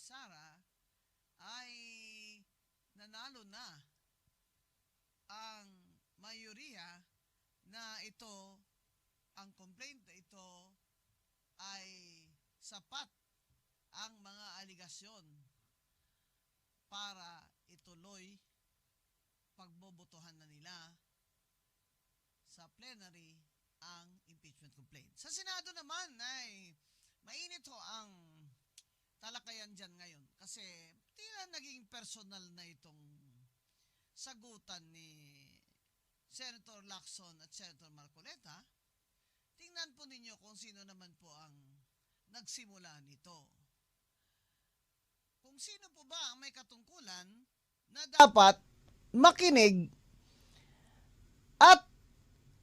Sara ay nanalo na ang mayoriya na ito, ang complaint na ito ay sapat ang mga aligasyon para ituloy pagbobotohan na nila sa plenary ang impeachment complaint. Sa Senado naman ay mainit ho ang talakayan dyan ngayon kasi tila naging personal na itong sagutan ni Senator Lacson at Senator Marcoleta. Tingnan po ninyo kung sino naman po ang nagsimula nito. Kung sino po ba ang may katungkulan na dapat makinig at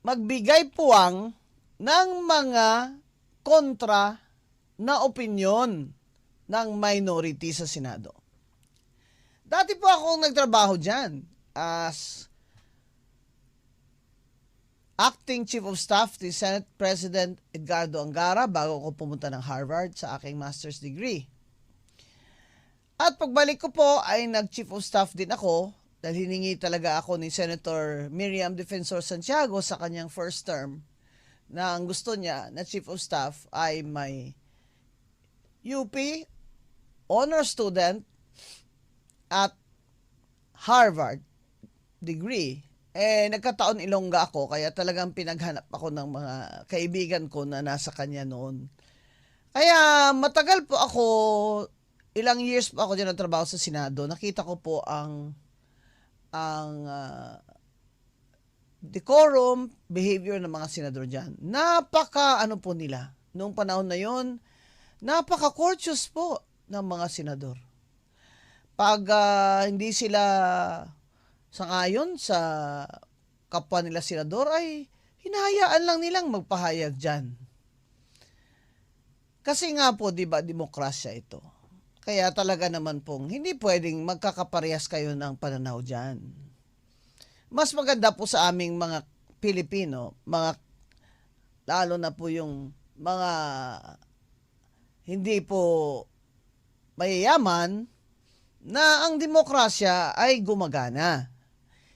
magbigay puwang ng mga kontra na opinyon ng minority sa Senado. Dati po akong nagtrabaho dyan as Acting Chief of Staff to Senate President Edgardo Angara bago ako pumunta ng Harvard sa aking master's degree. At pagbalik ko po ay nag-Chief of Staff din ako dahil hiningi talaga ako ni Senator Miriam Defensor Santiago sa kanyang first term na ang gusto niya na Chief of Staff ay may UP honor student at Harvard degree. Nagkataon Ilongga ako kaya talagang pinaghanap ako ng mga kaibigan ko na nasa kanya noon. Kaya matagal po ako, ilang years po ako dyan nagtrabaho sa Senado. Nakita ko po ang decorum, behavior ng mga senador dyan. Napaka ano po nila. Noong panahon na yon, napaka-courteous po ng mga senador. Pag hindi sila sangayon sa kapwa nila senador, ay hinahayaan lang nilang magpahayag dyan. Kasi nga po, di ba, demokrasya ito. Kaya talaga naman pong hindi pwedeng magkakaparehas kayo ng pananaw dyan. Mas maganda po sa aming mga Pilipino, lalo na po yung mga hindi po mayayaman, na ang demokrasya ay gumagana.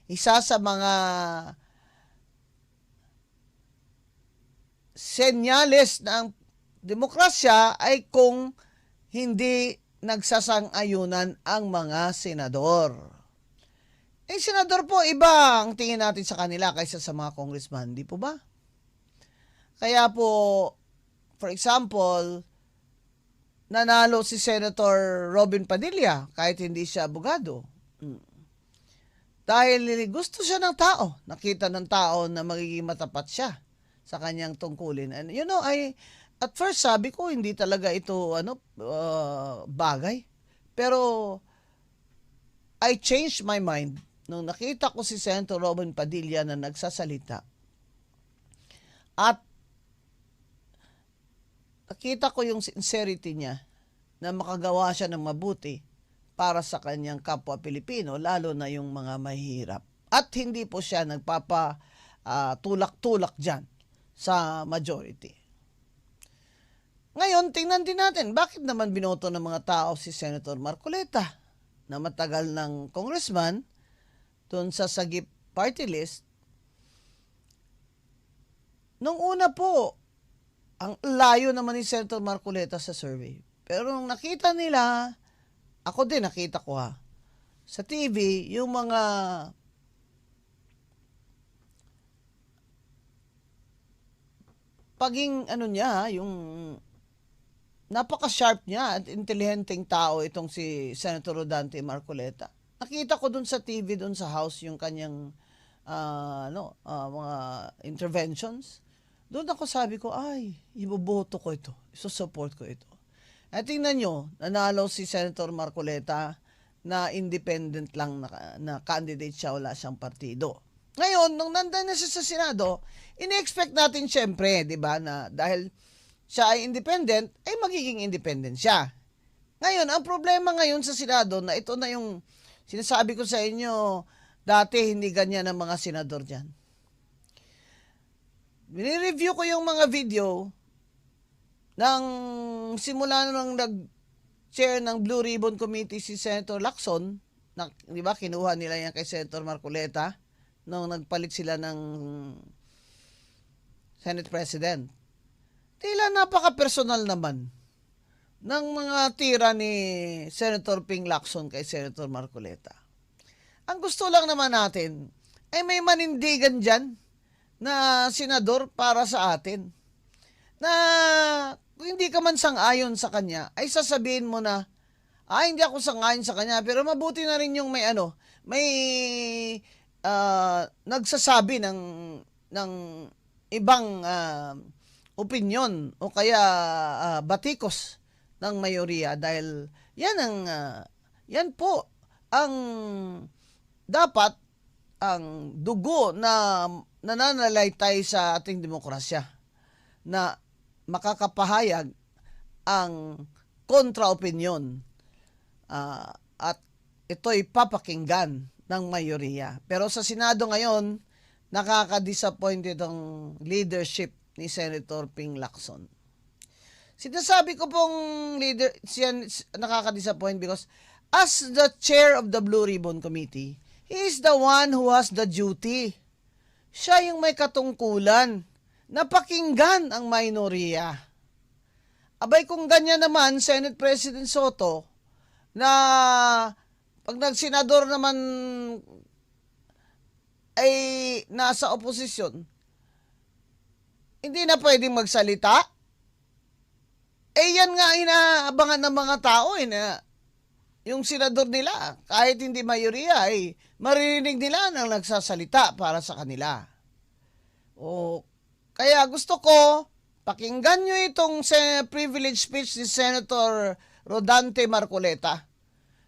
Isa sa mga senyales ng demokrasya ay kung hindi nagsasang-ayunan ang mga senador. Senador po, iba ang tingin natin sa kanila kaysa sa mga congressman, di po ba? Kaya po, for example, nanalo si Senator Robin Padilla kahit hindi siya abogado. Dahil gusto siya ng tao, nakita ng tao na magiging matapat siya sa kanyang tungkulin. And at first sabi ko hindi talaga ito bagay. Pero I changed my mind nung nakita ko si Senator Robin Padilla na nagsasalita. At nakita ko yung sincerity niya na makagawa siya ng mabuti para sa kanyang kapwa Pilipino, lalo na yung mga mahihirap. At hindi po siya tulak-tulak dyan sa majority. Ngayon, tingnan din natin, bakit naman binoto ng mga tao si Senator Marcoleta na matagal ng congressman doon sa Sagip party list? Nung una po, ang layo naman ni Senator Marcoleta sa survey. Pero nung nakita nila, ako din nakita ko sa TV, yung mga yung napaka-sharp niya at intelihenteng tao itong si Senator Rodante Marcoleta. Nakita ko dun sa TV, dun sa house, yung kanyang mga interventions. Doon ako sabi ko, ay, iboboto ko ito. Isusupport ko ito. At tingnan nyo, nanalo si Senator Marcoleta na independent lang na candidate siya, wala siyang partido. Ngayon, nung nandan na siya sa Senado, ini-expect natin syempre, di ba, na dahil siya ay independent, ay magiging independent siya. Ngayon, ang problema ngayon sa Senado, na ito na yung sinasabi ko sa inyo, dati hindi ganyan ang mga senador dyan. Binireview ko yung mga video ng simula nung chair ng Blue Ribbon Committee si Senator Lacson, di ba, kinuha nila yan kay Senator Marcoleta nung nagpalit sila ng Senate President. Tila napaka-personal naman ng mga tira ni Senator Ping Lacson kay Senator Marcoleta. Ang gusto lang naman natin ay may manindigan dyan na senador para sa atin. Na kung hindi ka man sang-ayon sa kanya, ay sasabihin mo na, hindi ako sang-ayon sa kanya, pero mabuti na rin yung may nagsasabi ng ibang opinyon o kaya batikos ng mayoriya, dahil yan po ang dapat ang dugo na nananalaytay sa ating demokrasya, na makakapahayag ang kontra-opinyon at ito'y papakinggan ng mayoriya. Pero sa Senado ngayon, nakaka-disappointed ang leadership ni Senator Ping Lacson. Sinasabi ko pong nakaka-disappoint because as the chair of the Blue Ribbon Committee, he is the one who has the duty. Siya yung may katungkulan na pakinggan ang minorya. Abay, kung ganyan naman, Senate President Soto, na pag nagsenador naman ay nasa oposisyon, hindi na pwedeng magsalita. Yan nga inaabangan ng mga tao na yung senador nila, kahit hindi mayoriya, ay maririnig nila nang nagsasalita para sa kanila. Kaya gusto ko, pakinggan nyo itong privilege speech ni Senator Rodante Marcoleta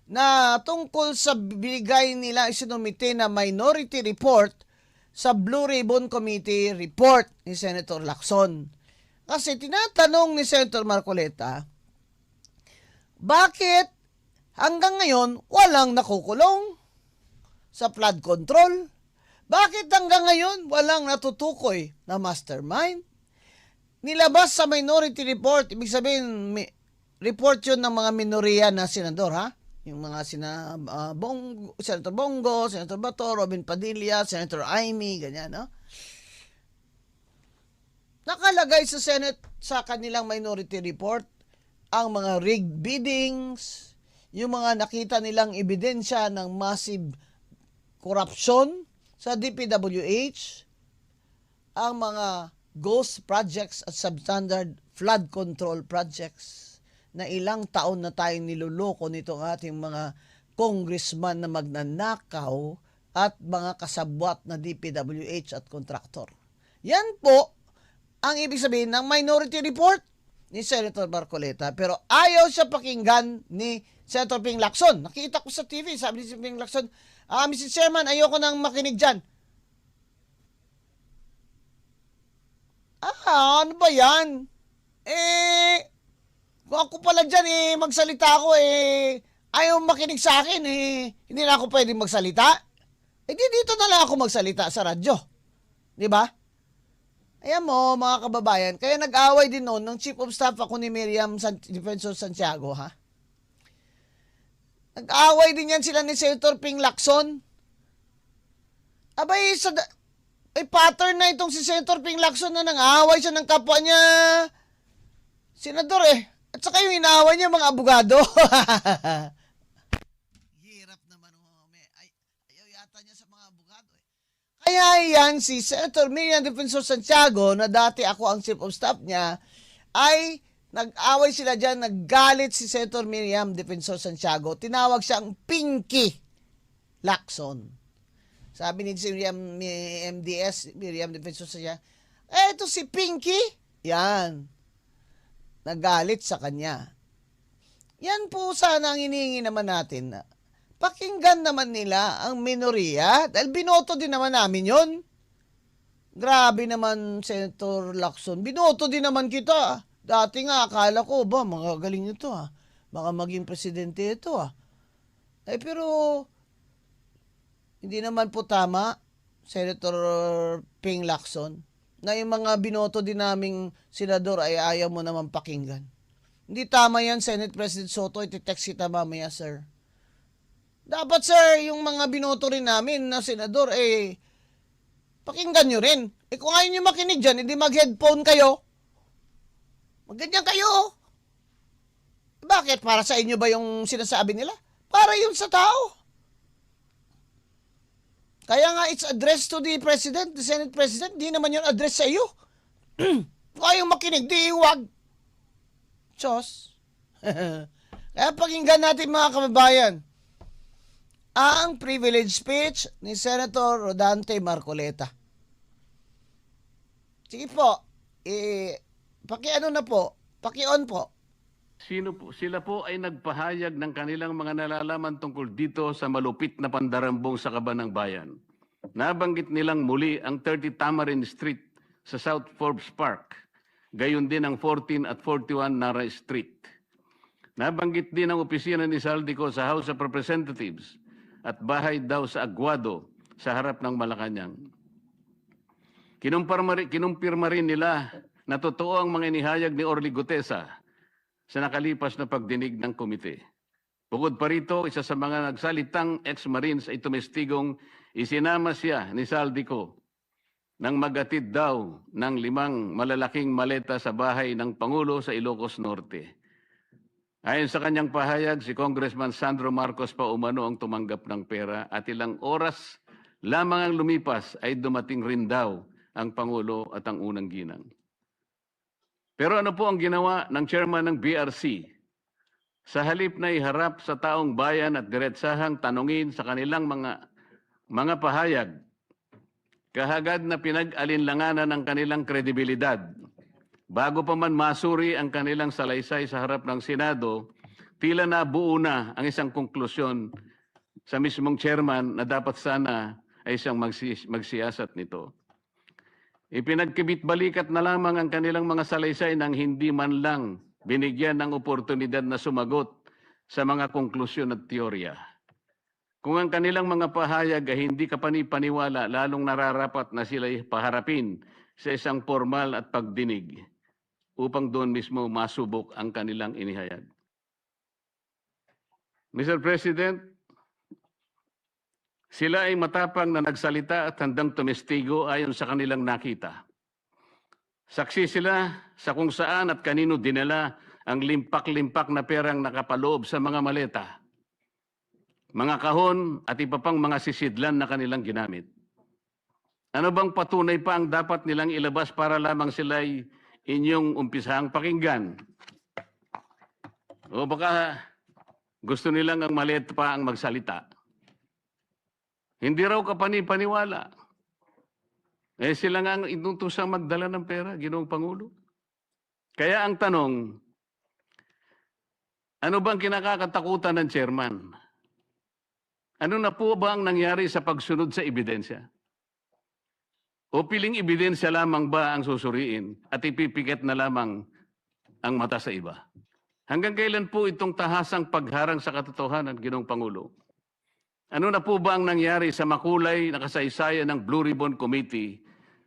na tungkol sa bigay nila isinumite na minority report sa Blue Ribbon Committee report ni Senator Lacson. Kasi tinatanong ni Senator Marcoleta, bakit hanggang ngayon walang nakukulong sa flood control? Bakit hanggang ngayon walang natutukoy na mastermind? Nilabas sa minority report, ibig sabihin, report yun ng mga minoriya na senador, ha? Yung mga Senator Bongo, Senator Bato, Robin Padilla, Senator Amy, ganyan, no? Nakalagay sa Senate sa kanilang minority report ang mga rigged biddings, yung mga nakita nilang ebidensya ng massive corruption sa DPWH, ang mga ghost projects at substandard flood control projects na ilang taon na tayong niluloko nitong ating mga congressman na magnanakaw at mga kasabwat na DPWH at kontraktor. Yan po ang ibig sabihin ng minority report ni Senator Marcoleta, pero ayaw siya pakinggan ni Senator Ping Lacson. Nakita ko sa TV, sabi ni Ping Lacson, Mr. Chairman, ayoko nang makinig dyan. Ano ba yan? Kung ako pala dyan, magsalita ako, ayaw makinig sa akin, hindi na ako pwedeng magsalita. Dito na lang ako magsalita sa radyo. Di ba? Ayan mo, mga kababayan, kaya nag-away din noon ng Chief of Staff ako ni Miriam Defensor Santiago, ha? Nag-away din yan sila ni Senator Ping Lacson. Abay, pattern na itong si Senator Ping Lacson na nang-away siya ng kapwa niya senador, At saka yung inaaway niya mga abogado. Hirap naman, ayaw yata niya sa mga abogado, Kaya yan, si Senator Miriam Defensor Santiago, na dati ako ang Chief of Staff niya, ay nag-away sila dyan, naggalit si Senator Miriam Defensor Santiago. Tinawag siyang Pinky Lacson. Sabi ni si Miriam Defensor Santiago, ito si Pinky. Yan. Nagalit sa kanya. Yan po sana ang hinihingi naman natin na pakinggan naman nila ang minoriya dahil binoto din naman namin yon. Grabe naman, Senator Lacson. Binoto din naman kita. Dati nga, akala ko, magagaling ito, Baka maging presidente ito, pero, hindi naman po tama, Senator Ping Lacson, na yung mga binoto din naming senador ay ayaw mo naman pakinggan. Hindi tama yan, Senate President Soto. Iti-text kita mamaya, sir. Dapat, sir, yung mga binoto rin namin na senador, pakinggan nyo rin. Kung ayaw nyo makinig dyan, hindi mag-headphone kayo. Magganyan kayo. Bakit? Para sa inyo ba yung sinasabi nila? Para yun sa tao. Kaya nga, it's addressed to the President, the Senate President. Di naman yun address sa iyo. Kung ayaw makinig, di huwag. Diyos. Kaya pakinggan natin mga kababayan ang privilege speech ni Senator Rodante Marcoleta. Sige po, paki-on po. Sila po ay nagpahayag ng kanilang mga nalalaman tungkol dito sa malupit na pandarambong sa Kabanang Bayan. Nabanggit nilang muli ang 30 Tamarin Street sa South Forbes Park, gayon din ang 14 at 41 Nara Street. Nabanggit din ang opisina ni Saldico sa House of Representatives at bahay daw sa Aguado sa harap ng Malacanang. Kinumpirma rin nila na totoo ang mga inihayag ni Orly Gutesa sa nakalipas na pagdinig ng komite. Bukod pa rito, isa sa mga nagsalitang ex-Marines ay tumestigong isinama siya ni Saldico nang magatid daw ng 5 malalaking maleta sa bahay ng Pangulo sa Ilocos Norte. Ayon sa kanyang pahayag, si Congressman Sandro Marcos pa umano ang tumanggap ng pera at ilang oras lamang ang lumipas ay dumating rin daw ang Pangulo at ang unang ginang. Pero ano po ang ginawa ng chairman ng BRC? Sa halip na iharap sa taong bayan at diretsahang tanungin sa kanilang mga pahayag, kahagad na pinag-alinlanganan ang kanilang kredibilidad. Bago pa man masuri ang kanilang salaysay sa harap ng Senado, tila nabuo na ang isang konklusyon sa mismong chairman na dapat sana ay siyang magsiyasat nito. Ipinagkibit-balikat na lamang ang kanilang mga salaysay nang hindi man lang binigyan ng oportunidad na sumagot sa mga konklusyon at teorya. Kung ang kanilang mga pahayag ay hindi kapani-paniwala, lalong nararapat na sila'y paharapin sa isang formal at pagdinig upang doon mismo masubok ang kanilang inihayag. Mr. President, sila ay matapang na nagsalita at handang tumestigo ayon sa kanilang nakita. Saksi sila sa kung saan at kanino dinala ang limpak-limpak na perang nakapaloob sa mga maleta, mga kahon at iba pang mga sisidlan na kanilang ginamit. Ano bang patunay pa ang dapat nilang ilabas para lamang sila'y inyong umpisahang pakinggan? O baka gusto nilang ang maleta pa ang magsalita? Hindi raw kapani-paniwala. Sila nga ang inutusang magdala ng pera, Ginoong Pangulo. Kaya ang tanong, ano bang kinakatakutan ng chairman? Ano na po ba ang nangyari sa pagsunod sa ebidensya? O piling ebidensya lamang ba ang susuriin at ipipikit na lamang ang mata sa iba? Hanggang kailan po itong tahasang pagharang sa katotohanan, Ginoong Pangulo? Ano na po ba ang nangyari sa makulay na kasaysayan ng Blue Ribbon Committee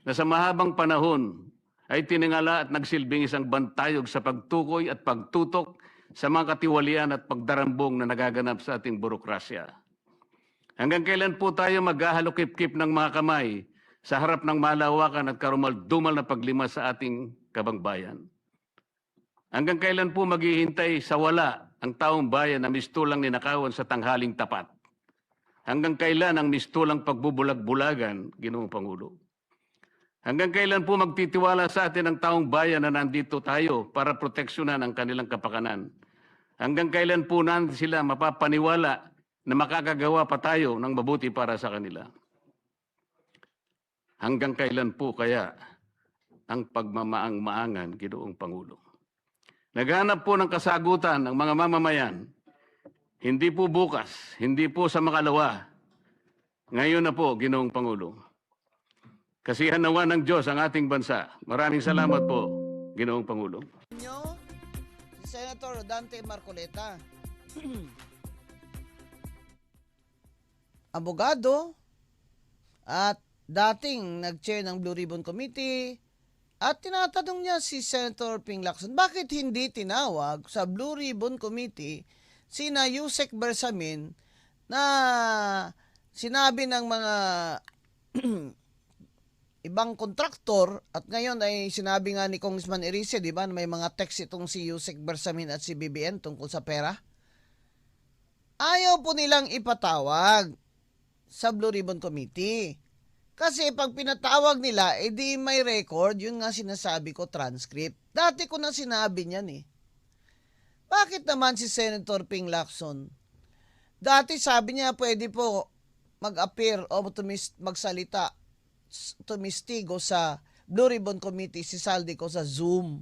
na sa mahabang panahon ay tiningala at nagsilbing isang bantayog sa pagtukoy at pagtutok sa mga katiwalian at pagdarambong na nagaganap sa ating burokrasya? Hanggang kailan po tayo maghahalokip-kip ng mga kamay sa harap ng malawakan at karumal-dumal na paglima sa ating kabangbayan? Hanggang kailan po maghihintay sa wala ang taong bayan na mistulang ninakawan sa tanghaling tapat? Hanggang kailan ang mistulang pagbubulag-bulagan, Ginoong Pangulo? Hanggang kailan po magtitiwala sa atin ang taong bayan na nandito tayo para proteksyonan ang kanilang kapakanan? Hanggang kailan po natin sila mapapaniwala na makakagawa pa tayo ng mabuti para sa kanila? Hanggang kailan po kaya ang pagmamaang-maangan, Ginoong Pangulo? Naghanap po ng kasagutan ng mga mamamayan. Hindi po bukas, hindi po sa makalawa. Ngayon na po, Ginoong Pangulo. Kasihan nawa ng Diyos ang ating bansa. Maraming salamat po, Ginoong Pangulo. Si Senator Rodante Marcoleta, abogado at dating nag-chair ng Blue Ribbon Committee At tinatanong niya si Senator Ping Lacson, bakit hindi tinawag sa Blue Ribbon Committee sina Yusek Bersamin na sinabi ng mga ibang kontraktor at ngayon ay sinabi nga ni Congressman Erice, di ba, na may mga text itong si Yusek Bersamin at si BBM tungkol sa pera. Ayaw po nilang ipatawag sa Blue Ribbon Committee. Kasi pag pinatawag nila, edi may record, yun nga sinasabi ko, transcript. Dati ko na sinabi niyan eh. Bakit naman si Senator Ping Lacson? Dati sabi niya pwede po mag-appear o magsalita, tumistigo sa Blue Ribbon Committee si Saldico sa Zoom.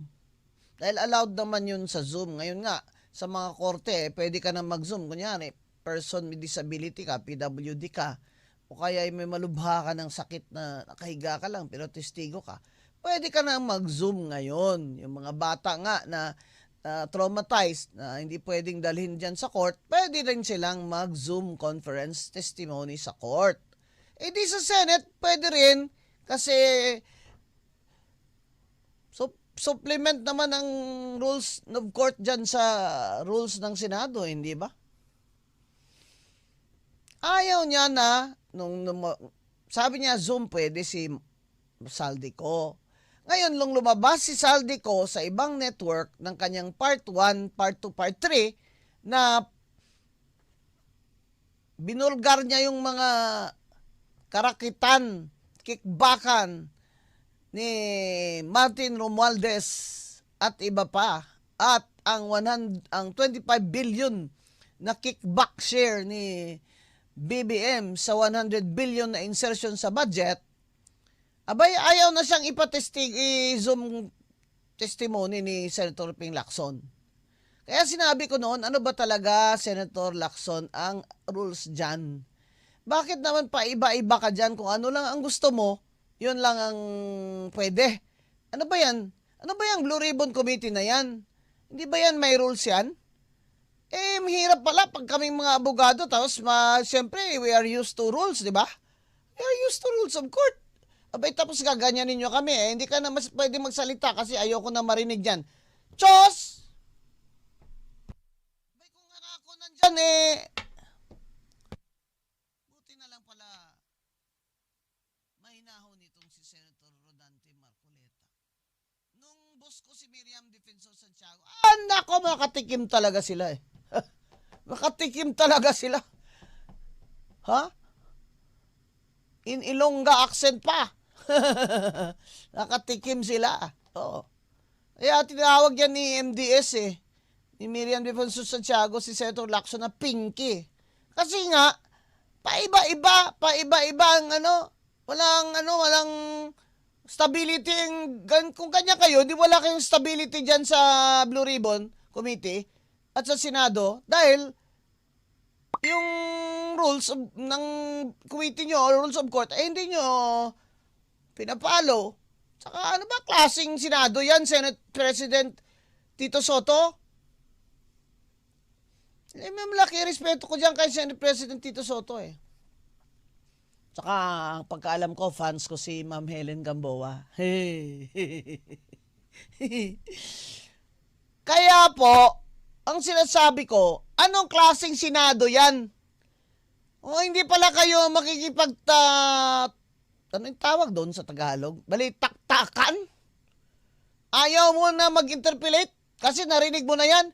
Dahil allowed naman yun sa Zoom. Ngayon nga, sa mga korte, pwede ka na mag-Zoom. Kunyari, person with disability ka, PWD ka, o kaya may malubha ka ng sakit na nakahiga ka lang pero testigo ka, pwede ka na mag-Zoom ngayon. Yung mga bata nga na traumatized, na hindi pwedeng dalhin dyan sa court, pwede rin silang mag-Zoom conference testimony sa court. Eh di sa Senate, pwede rin kasi supplement naman ang rules of court dyan sa rules ng Senado, hindi ba? Ayaw niya na, sabi niya Zoom pwede si Saldico. Ngayon, nung lumabas si Saldico sa ibang network ng kanyang part 1, part 2, part 3, na binulgar niya yung mga karakitan, kickbackan ni Martin Romualdez at iba pa, at ang 25 billion na kickback share ni BBM sa 100 billion na insertion sa budget, abay ayaw na siyang i-Zoom testimony ni Senator Ping Lacson. Kaya sinabi ko noon, ano ba talaga, Senator Lacson, ang rules dyan? Bakit naman pa iba-iba ka dyan? Kung ano lang ang gusto mo, yun lang ang pwede. Ano ba yan? Ano ba yung Blue Ribbon Committee na yan? Hindi ba yan may rules yan? Eh, mahirap pala pag kaming mga abogado, tapos siyempre, we are used to rules, di ba? We are used to rules of court. Abay, tapos gaganyanin nyo kami, eh. Hindi ka na pwede magsalita kasi ayoko na marinig dyan. Diyos! Abay, kung nga ako nandyan, eh. Buti na lang pala, mahinahon itong si Senator Rodante Marcoleta. Nung boss ko si Miriam Defensor Santiago, nako, makatikim talaga sila, eh. Makatikim talaga sila. Ha? In Ilongga accent pa. Nakatikim sila. Oo. Kaya tinawag yan ni MDS eh. Ni Miriam Defensor Santiago, si Senator Lacson na pinky. Kasi nga, paiba-iba ang walang stability. Kung kanya kayo, di wala kayong stability dyan sa Blue Ribbon Committee at sa Senado dahil yung rules ng committee nyo or rules of court ay hindi nyo pinapalo. Saka ano ba klaseng Senado yan, Senate President Tito Soto? Eh, may malaki respeto ko dyan kay Senate President Tito Soto eh. Saka ang pagkaalam ko, fans ko si Ma'am Helen Gamboa. Kaya po, ang sinasabi ko, anong klaseng Senado yan? O hindi pala kayo ano yung tawag doon sa Tagalog? Balitaktakan? Ayaw mo na mag-interpolate? Kasi narinig mo na yan?